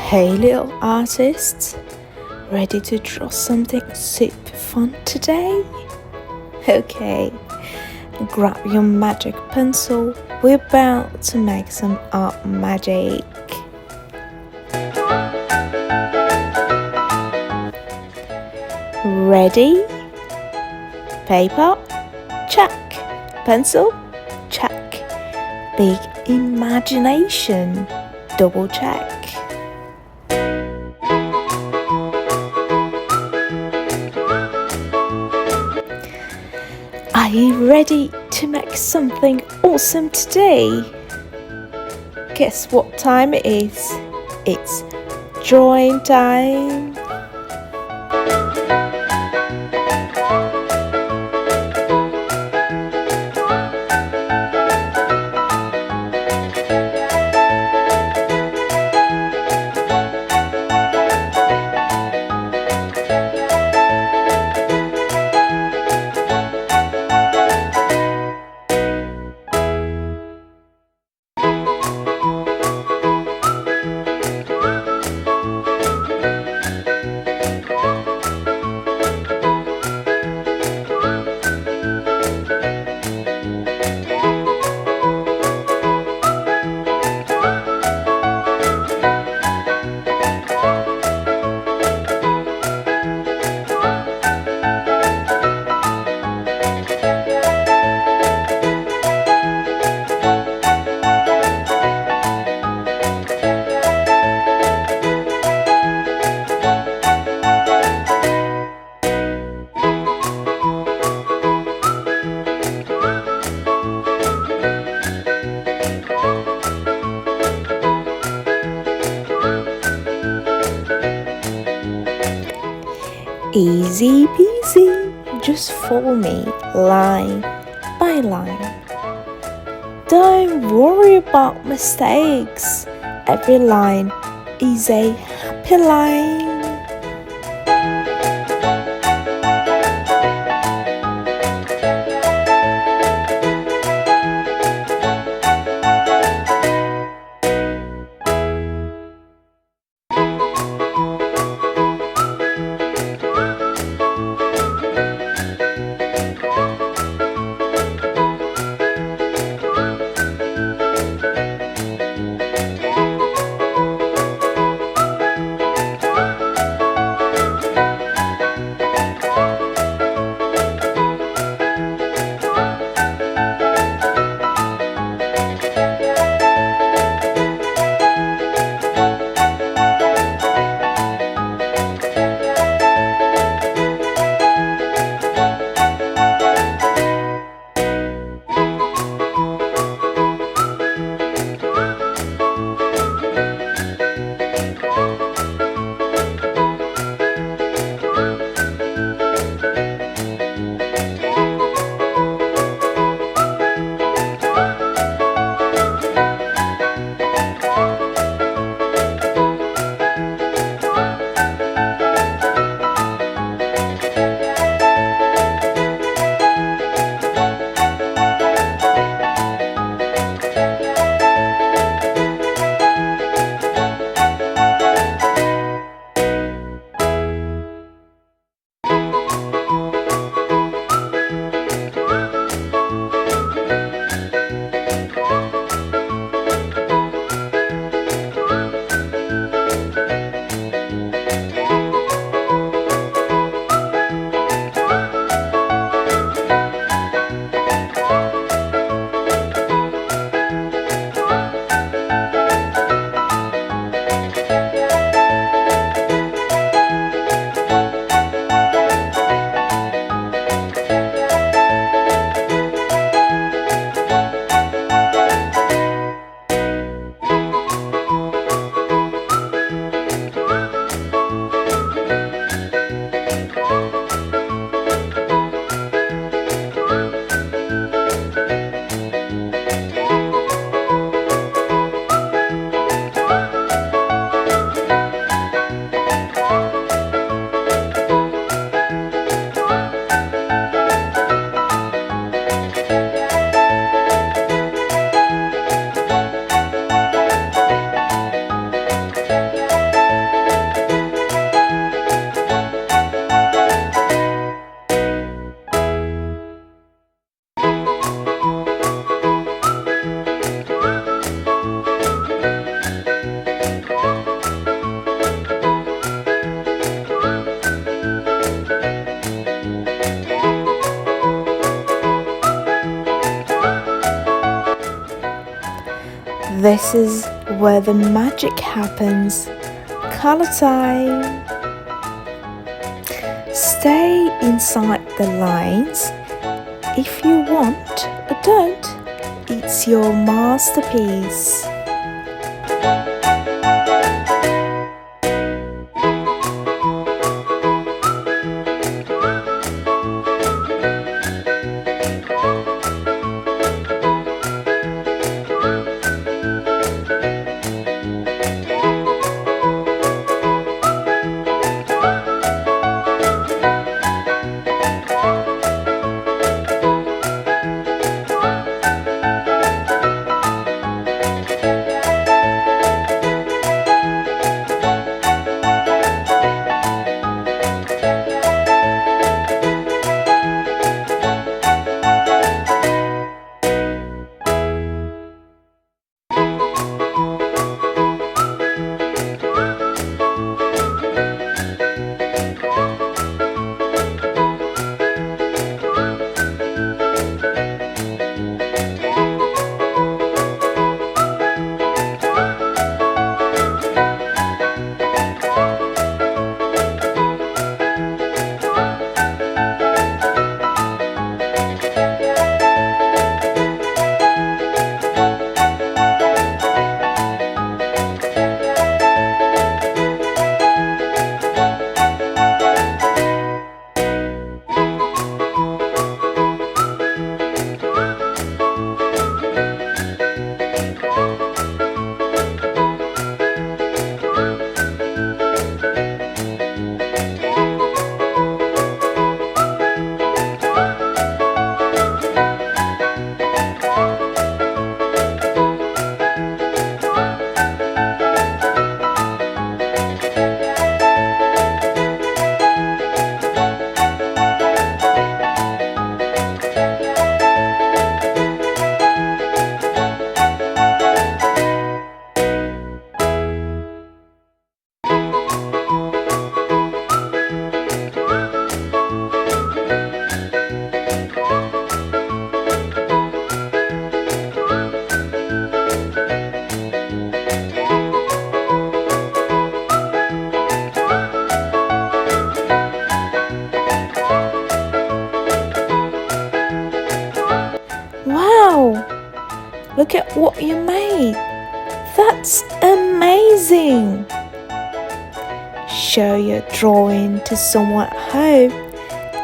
Hey little artists, ready to draw something super fun today? Okay, grab your magic pencil, we're about to make some art magic. Ready? Paper? Check. Pencil? Check. Big imagination? Double check. Are you ready to make something awesome today? Guess what time it is? It's drawing time. Easy peasy, just follow me line by line. Don't worry about mistakes, every line is a happy line. This is where the magic happens. Color time. Stay inside the lines. If you want, but don't. It's your masterpiece. Wow! Look at what you made! That's amazing! Show your drawing to someone at home.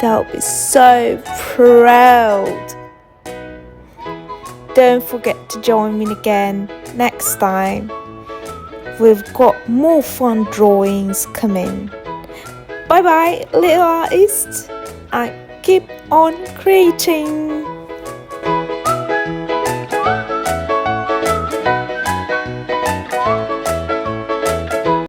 They'll be so proud. Don't forget to join me again next time. We've got more fun drawings coming. Bye bye, little artists, and keep on creating.